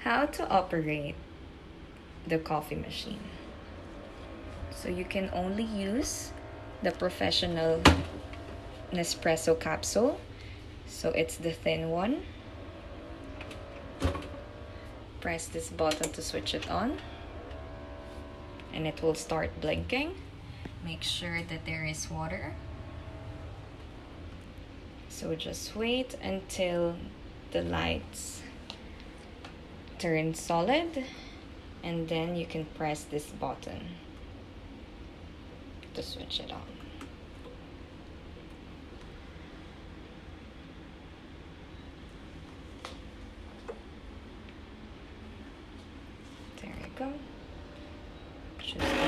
How to operate the coffee machine. So you can only use the professional Nespresso capsule. So it's the thin one. Press this button to switch it on and it will start blinking. Make sure that there is water. So just wait until the lights turn solid and then you can press this button to switch it on. There you go. Just